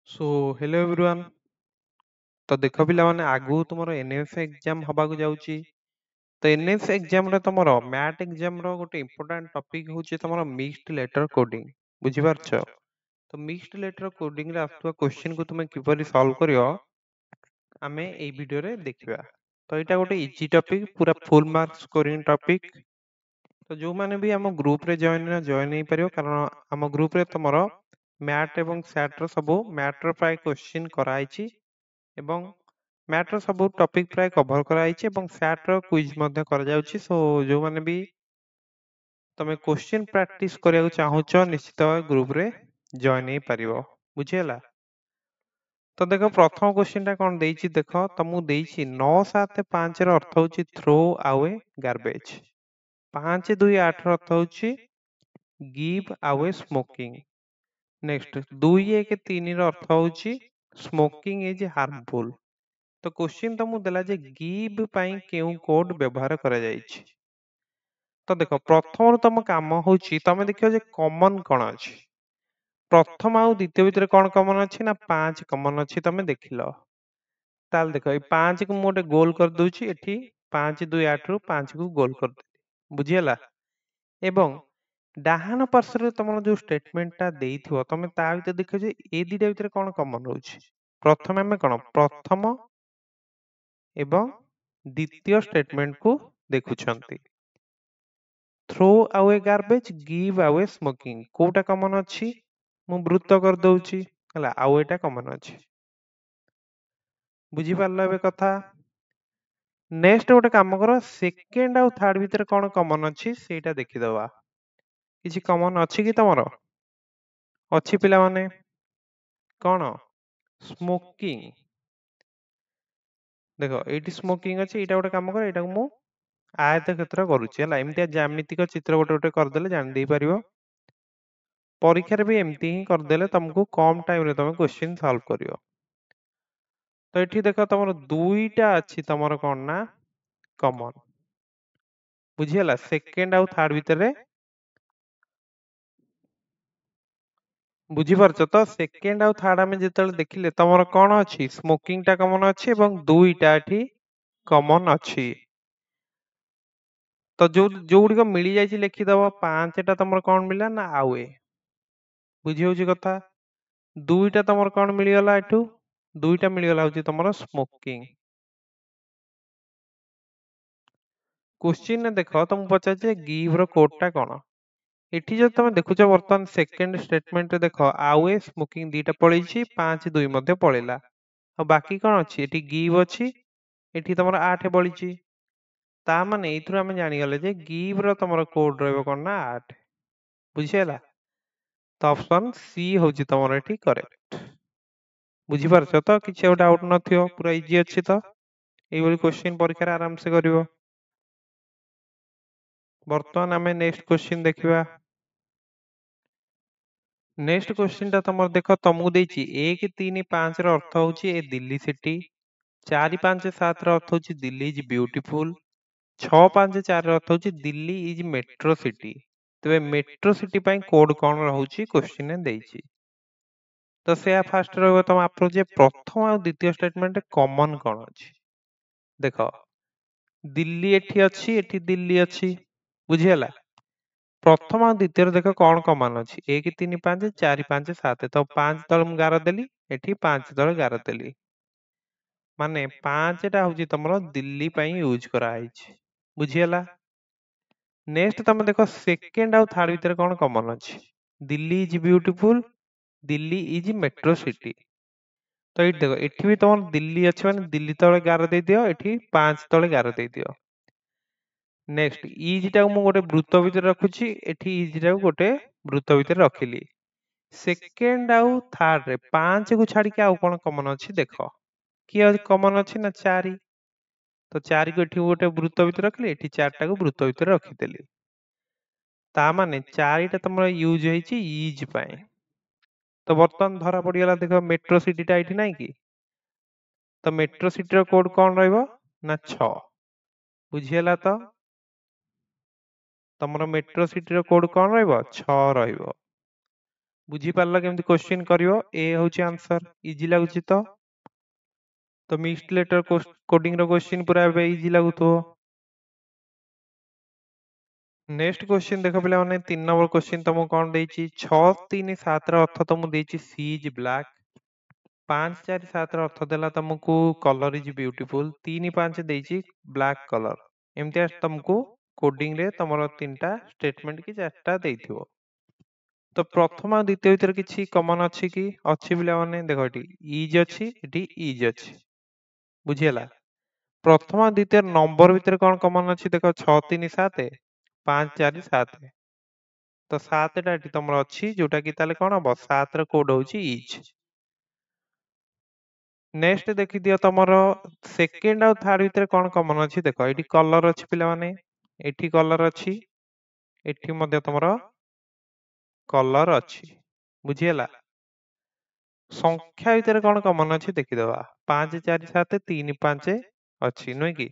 So hello everyone. तो देखो पिला माने आगु तुमरो एनएफ एग्जाम हबाकू जाउची। तो एनएफ एग्जाम रे तुमरो मैथ एग्जाम रो गोटे इंपोर्टेंट टॉपिक होची तुमरो मिक्स्ड लेटर कोडिंग। बुझी पारछो? तो मिक्स्ड लेटर कोडिंग रे आस्तुवा क्वेश्चन को तुमे किपरि सॉल्व करियो आमे एई वीडियो रे देखिबा। तो एटा गोटे इजी टॉपिक पूरा फुल मार्क स्कोरिंग टॉपिक। तो जो माने भी हम ग्रुप रे जॉइन नहीं परियो कारण हम ग्रुप रे तुमरो मैथ एवं सैट रो सब मैथ रो प्राय क्वेश्चन कराइची एवं मैथ रो सब टॉपिक प्राय कवर कराइची एवं सैट रो क्विज मध्य करा जाउची। सो जो माने भी तमे क्वेश्चन प्रैक्टिस करिया चाहूच निश्चित ग्रुप रे जॉइन नहीं परियो। बुझियला? तो देखो प्रथम क्वेश्चन टा कोन देइची देखो तमु देइची 975 रो अर्थ होची थ्रो अवे गार्बेज। 528 रो अर्थ होची गिव अवे स्मोकिंग। नेक्स्ट 213 रो अर्थ होची स्मोकिंग इज हार्मफुल। तो क्वेश्चन तुमको देला जे गिव पाई केउ कोड व्यवहार करा जायछि। तो देखो प्रथम तुम काम होची तमे देखियो जे कॉमन कोन अछि। प्रथम आउ द्वितीय भितर कोन कॉमन अछि ना 5 कॉमन अछि तमे देखिलो। ताल देखो ए 5 को मोटे गोल कर दोछि एठी 5 2 8 रु 5 को गोल कर दे। बुझियला? एवं डाहान पार्श्व रे तमरो जो स्टेटमेंट ता देइथियो तमे ता भितर देखियो जे ए दिटा भितर कोन कॉमन होछि। प्रथम हमें कोन प्रथम एवं द्वितीय स्टेटमेंट को देखुछंती। Throw away garbage give away smoking कोटा कॉमन अछि मु वृत्त कर दउची हला आउ एटा कॉमन अछि। बुझी पारलो एबे कथा। नेक्स्ट गोटे काम करो सेकंड आउ थर्ड भीतर कोन कॉमन अछि सेटा देखि दवा। किछि कॉमन अछि कि तमरो? अछि पिला माने कोन स्मोकिंग। देखो एटी स्मोकिंग अछि एटा गोटे काम कर एटा को मु आयत क्षेत्र करूची हला एमतिया ज्यामितिक चित्र गोटे गोटे कर देले जान दे परिबो। परीक्षा रे भी एमती ही कर देले तुमको कम टाइम रे तुम क्वेश्चन सॉल्व करियो। तो एठी देखो तमरो दुईटा अछि तमरो कोन ना कॉमन। बुझियला सेकंड आउ थर्ड भीतर रे बुझी परछ तो सेकंड आउ थर्ड हमें जेतल देखिले तमरो कोन अछि स्मोकिंग टा कॉमन अछि एवं दुईटा एठी कॉमन अछि। तो जो जोगुडी को मिली जाइछि लिखि दबो 5 टा तमरो कोन मिला ना आवे। बुझी होउची कथा। दुईटा तमरो कोन मिली गला एठू दुईटा मिली गला होची तमरो स्मोकिंग। क्वेश्चन ने देखो तुम पचार जे गिव रो कोड टा कोन। एठी जो तुम देखुछ वर्तमान सेकंड स्टेटमेंट रे देखो आवे स्मोकिंग दीटा पळेछि 5 2 मध्ये पळेला। आ बाकी कोन अछि एठी गिव अछि एठी तमरो 8 बळिछि। ता माने एथुर हम जानि गले जे गिव रो तमरो कोड रहबो कोन ना 8। बुझियला? तो ऑप्शन सी होची तमरो एठी करेक्ट। बुझी पारछ तो किछि डाउट नथियो पूरा इजी अछि तो एई वाली क्वेश्चन परीक्षा रे आराम से करिवो। वर्तमान हमें नेक्स्ट क्वेश्चन देखिबा। नेक्स्ट क्वेश्चन ता तमर देखो तमु देछि 1 3 5 रो अर्थ होची ए दिल्ली सिटी। 4 5 7 रो अर्थ होची दिल्ली इज ब्यूटीफुल। 6 5 4 रो अर्थ होची दिल्ली इज मेट्रो सिटी। तबे मेट्रो सिटी पई कोड कोन रहउची क्वेश्चन ने देछि। तो से फास्ट रहबो तम अप्रोच जे प्रथम आ द्वितीय स्टेटमेंट कॉमन कोन अछि। देखो दिल्ली एठी अछि एठी दिल्ली अछि। बुझियला? प्रथम आ द्वितीय देखो कोन कॉमन अछि 1 3 5 4 5 7 तो 5 तळ मु गार देली एठी 5 तळ गार देली। माने 5 टा होची तमरो दिल्ली पई यूज करा आइछि। बुझियला? नेक्स्ट तमे देखो सेकंड आउ थर्ड भीतर कोन कॉमन अछि Delhi is beautiful Delhi is metro city. तो एठी देखो एठी भी तमर दिल्ली अछि माने दिल्ली तळे गार दे दियो एठी 5 तळे गार दे दियो। नेक्स्ट इज टा मु गोटे वृत्त भीतर रखुची एठी इज टा गोटे वृत्त भीतर रखिली। सेकंड आउ थर्ड रे 5 को छाडी के आउ कोन कॉमन अछि देखो। की कॉमन अछि ना 4। तो 4 को एठी गोटे वृत्त भीतर रखली एठी 4 टा को वृत्त भीतर रखि देली। ता माने 4 टा तमरो यूज हेछि इज पई। तो वर्तमान धरा पड़ी गला देखो मेट्रो सिटी टा एठी नाही की। तो मेट्रो सिटी रो कोड कोन रहइबो ना 6। बुझियला तो तमरो मेट्रो सिटी रो कोड कोन रहइबो 6 रहइबो। बुझी पारल केमती क्वेश्चन करियो ए होची आंसर इजी लागुची तो मिक्स्ड लेटर कोडिंग रो क्वेश्चन पूरा इजी लागुतो। नेक्स्ट क्वेश्चन देखो पिला माने 3 नंबर क्वेश्चन तुमको कोन देची 6 3 7 रो अर्थ तुमको देची सी इज ब्लैक 5 4 7 रो अर्थ देला तुमको कलर इज ब्यूटीफुल 3 5 देची ब्लैक कलर एमती तुमको कोडिंग रे तमरो तीनटा स्टेटमेंट की चारटा देथिबो। तो प्रथम आ द्वितीय भीतर किछि कॉमन अछि कि अछि पिला माने देखो एटी इज अछि एटी इज अछि बुझियला। प्रथम आ द्वितीय नंबर भीतर कोन कॉमन अछि देखो 6 3 7 5 4 7 तो 7 टा एटी तमरो अछि जोटा कि ताले कोन हबो 7 रो कोड होछि इज। नेक्स्ट देखि दियो तमरो सेकंड आ थर्ड भीतर कोन कॉमन अछि देखो एटी कलर अछि पिला माने एटी कलर अछि एटी मध्ये तमरो कलर अछि बुझियला। संख्या भीतर कोन कॉमन अछि देखि देबा 5 4 7 3 5 अछि नय कि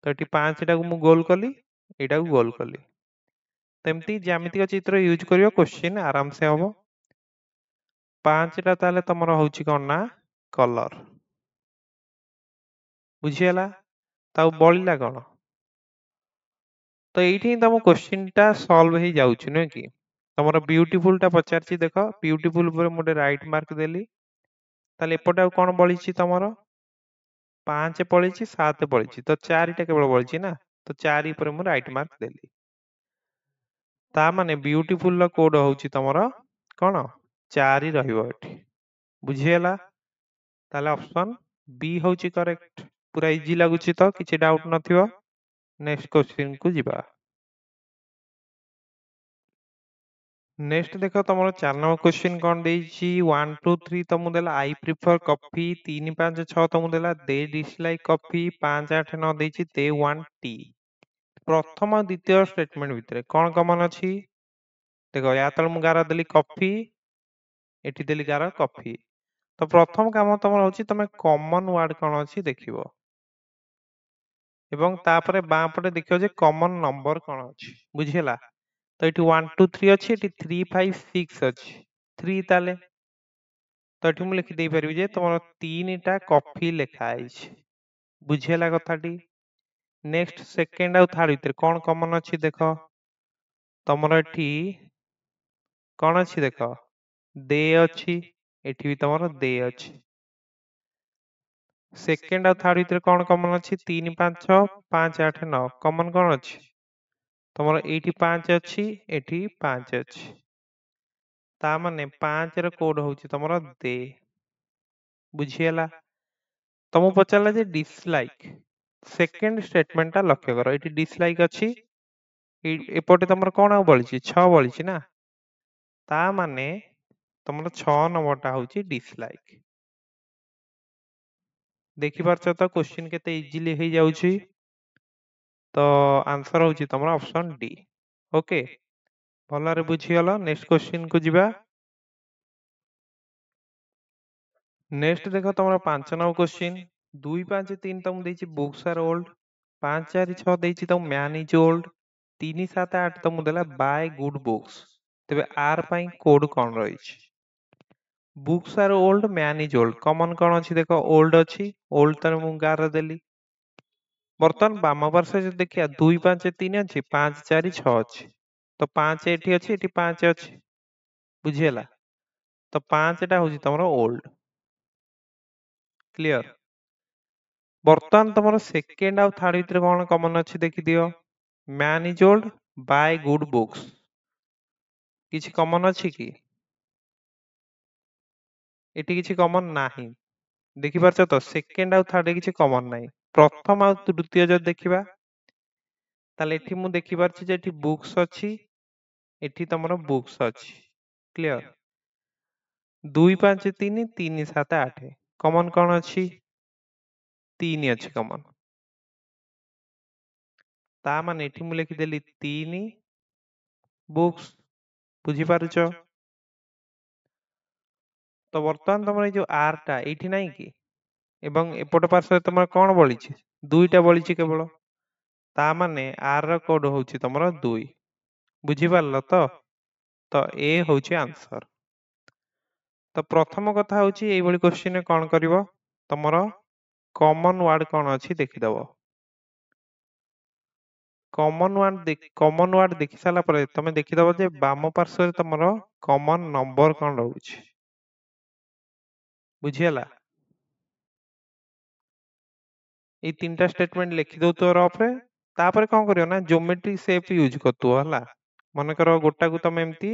तो एटी 5 टा को मु गोल कली एटा को गोल कली तेमती ज्यामितिक चित्र यूज करियो क्वेश्चन आराम से हबो। 5 टा ताले तमरो होछि कोन ना कलर बुझियला ताउ बळिला कोन तो एठी तम क्वेश्चन टा सॉल्व हे जाउछि न कि तमरो ब्यूटीफुल टा पचारछि देखो ब्यूटीफुल ऊपर मोटे राइट मार्क देली ताले एपटे आ कोन बळिछि तमरो 5 पळिछि 7 पळिछि तो 4 टा केवल बळिछि ना तो 4 ऊपर मु राइट मार्क देली ता माने ब्यूटीफुल रो कोड होछि तमरो कोन 4 ही रहिबो एठी बुझियला। ताले ऑप्शन बी होछि करेक्ट पूरा इजी लागुछि तो किछि डाउट नथिबो। नेक्स्ट क्वेश्चन को जिबा। नेक्स्ट देखो तमरो 4 नंबर क्वेश्चन कोन देछि 1 2 3 तमु देला आई प्रिफर कॉफी 3 5 6 तमु देला दे डिसलाइक कॉफी 5 8 9 देछि दे वांट टी। प्रथम और द्वितीय स्टेटमेंट भितरे कोन कॉमन अछि देखो या तळ मु गारा देली कॉफी एठी देली गारा कॉफी तो प्रथम काम तमरो होछि तमे कॉमन वर्ड कोन अछि देखिबो एवं तापरे बां पटे देखियो जे कॉमन नंबर कोन अछि बुझियला। तो एठी 1 2 3 अछि एठी 3 5 6 अछि 3 ताले तो एठी मु लिखि देई परिबि जे तमरो 3 टा कॉफी लेखा अछि बुझियला कथाटी। नेक्स्ट सेकंड आ थर्ड भीतर कोन कॉमन अछि देखो तमरो एठी कोन अछि देखो दे अछि एठी भी तमरो दे अछि। सेकंड आ थर्ड भीतर कोन कॉमन अछि 3 5 6 5 8 9 कॉमन कोन अछि तमरो एठी 5 अछि एठी 5 अछि ता माने 5 रो कोड होछि तमरो दे बुझियला। तमु पचारला जे डिसलाइक सेकंड स्टेटमेंट ता लक्ष्य करो एठी डिसलाइक अछि एपटे तमरो कोन आ बळिछि 6 बळिछि ना ता माने तमरो 6 नंबर टा होछि डिसलाइक देखि पारछ तो क्वेश्चन केते इजीली हे जाउछि तो आंसर होछि तमरो ऑप्शन डी ओके भलरे बुझी गलो। नेक्स्ट क्वेश्चन को जिबा। नेक्स्ट देखो तमरो 5 नंबर क्वेश्चन 2 5 3 तम देछि बुक्स आर ओल्ड 5 4 6 देछि तम मैन इज ओल्ड 3 7 8 तम देला बाय गुड बुक्स तबे आर पई कोड कोन रहिछि books are old man is old common कोन अछि देखो ओल्ड अछि ओल्ड तर मु गार देली बर्तन बाम पार्श्व जे देखिया 2 5 3 अछि 5 4 6 अछि तो 5 एठी अछि एठी 5 अछि बुझियला तो 5 टा होछि तमरो ओल्ड क्लियर। बर्तन तमरो सेकंड आ थर्ड भीतर कोन कॉमन अछि देखि दियो man is old by good books किछि कॉमन अछि कि एटी किछि कॉमन नाही देखि पारछ तो सेकंड आ थर्ड किछि कॉमन नाही प्रथम आ तृतीय जो देखिबा ताले एठी मु देखि पारछि जे एठी बुक्स अछि एठी तमरो बुक्स अछि क्लियर 2 5 3 3 7 8 कॉमन कोन अछि 3 अछि कॉमन ता माने एठी मु लिखि देली 3 बुक्स बुझी पारुछ तो वर्तमान तमरो जो आर टा एठी नाही कि एवं एपट पार्श्व तमरो कोन बळिछि दुईटा बळिछि केवल ता माने आर रो कोड होछि तमरो 2 बुझी पारलो तो ए होछि आंसर। ତ ପ୍ରଥମ କଥା ହଉଛି ଏଇଭଳି କ୍ୱେଶ୍ଚିନରେ କଣ କରିବ, ତମର କମନ ୱାର୍ଡ କଣ ଅଛି ଦେଖିଦବ। କମନ ୱାର୍ଡ ଦେଖି ସାରିଲା ପରେ ତମେ ଦେଖିଦବ ଯେ ବାମ ପାର୍ଶ୍ୱରେ ତମର କମନ ନମ୍ବର କଣ ରହୁଛି। ବୁଝିହେଲା? ଏଇ ତିନିଟା ଷ୍ଟେଟମେଣ୍ଟ ଲେଖିଦଉଥିବ ରଫରେ। ତାପରେ କଣ କରିବ ନା ଜିଓମେଟ୍ରିକ ସେପ୍ ୟୁଜ କରୁଥିବ ହେଲା। ମନେକର ଗୋଟାକୁ ତମେ ଏମିତି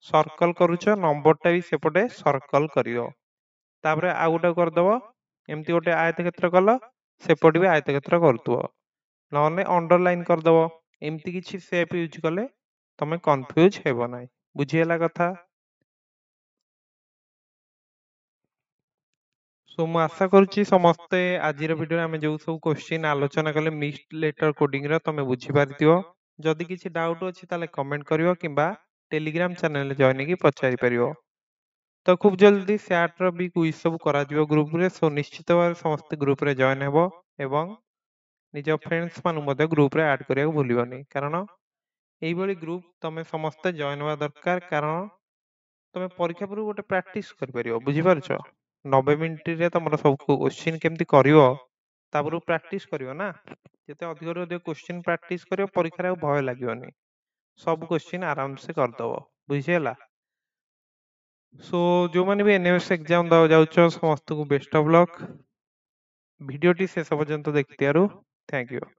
ସର୍କଲ କରୁଛ, ନମ୍ବରଟା ବି ସେପଟେ ସର୍କଲ କରିବ। ତାପରେ ଆଉ ଗୋଟେ କରିଦବ, ଏମିତି ଗୋଟେ ଆୟତକ୍ଷେତ୍ର କଲ, ସେପଟେ ବି ଆୟତକ୍ଷେତ୍ର କରୁଥିବ, ନହେଲେ ଅଣ୍ଡରଲାଇନ କରିଦବ। ଏମିତି କିଛି ସେପ୍ ୟୁଜ କଲେ ତମେ କନଫ୍ୟୁଜ ହେବ ନାହିଁ। ବୁଝିହେଲା କଥା? ସୋ ମୁଁ ଆଶା କରୁଛି ସମସ୍ତେ ଆଜିର ଭିଡିଓରେ ଆମେ ଯୋଉ ସବୁ କ୍ୱେଶ୍ଚିନ୍ ଆଲୋଚନା କଲେ ମିକ୍ସଡ ଲେଟର କୋଡିଂ ର ତମେ ବୁଝିପାରିଥିବ। ଯଦି କିଛି ଡାଉଟ୍ ଅଛି ତାହେଲେ କମେଣ୍ଟ କରିବ କିମ୍ବା ଟେଲିଗ୍ରାମ ଚ୍ୟାନେଲରେ ଜଏନ୍ ହେଇକି ପଚାରି ପାରିବ। ତ ଖୁବ୍ ଜଲ୍ଦି ସ୍ୟାଟ୍ର ବି କୁଇଜ୍ ସବୁ କରାଯିବ ଗ୍ରୁପରେ। ସୋ ନିଶ୍ଚିତ ଭାବରେ ସମସ୍ତେ ଗ୍ରୁପରେ ଜଏନ୍ ହେବ ଏବଂ ନିଜ ଫ୍ରେଣ୍ଡସ୍ ମାନଙ୍କୁ ମଧ୍ୟ ଗ୍ରୁପରେ ଆଡ୍ କରିବାକୁ ଭୁଲିବନି, କାରଣ ଏଇଭଳି ଗ୍ରୁପ ତମେ ସମସ୍ତେ ଜଏନ୍ ହବା ଦରକାର। କାରଣ ତମେ ପରୀକ୍ଷା ପୂର୍ବରୁ ଗୋଟେ ପ୍ରାକ୍ଟିସ କରିପାରିବ। ବୁଝିପାରୁଛ? 90 ମିନିଟରେ ତମର ସବୁ କ୍ୱେଶ୍ଚିନ୍ କେମିତି କରିବ ତାପରୁ ପ୍ରାକ୍ଟିସ କରିବ ନା। ଯେତେ ଅଧିକରୁ ଅଧିକ କ୍ୱେଶ୍ଚିନ୍ ପ୍ରାକ୍ଟିସ କରିବ, ପରୀକ୍ଷାରେ ଆଉ ଭୟ ଲାଗିବନି, ସବୁ କ୍ୱେଶ୍ଚିନ୍ ଆରାମସେ କରିଦବ। ବୁଝିହେଲା? ସୋ ଯୋଉମାନେ ବି ଏନଏମଏସ୍ ଏକ୍ଜାମ ଦବାକୁ ଯାଉଛ ସମସ୍ତଙ୍କୁ ବେଷ୍ଟ ଅଫ ଲକ୍। ଭିଡ଼ିଓଟି ଶେଷ ପର୍ଯ୍ୟନ୍ତ ଦେଖିଥିବାରୁ ଥ୍ୟାଙ୍କ ୟୁ।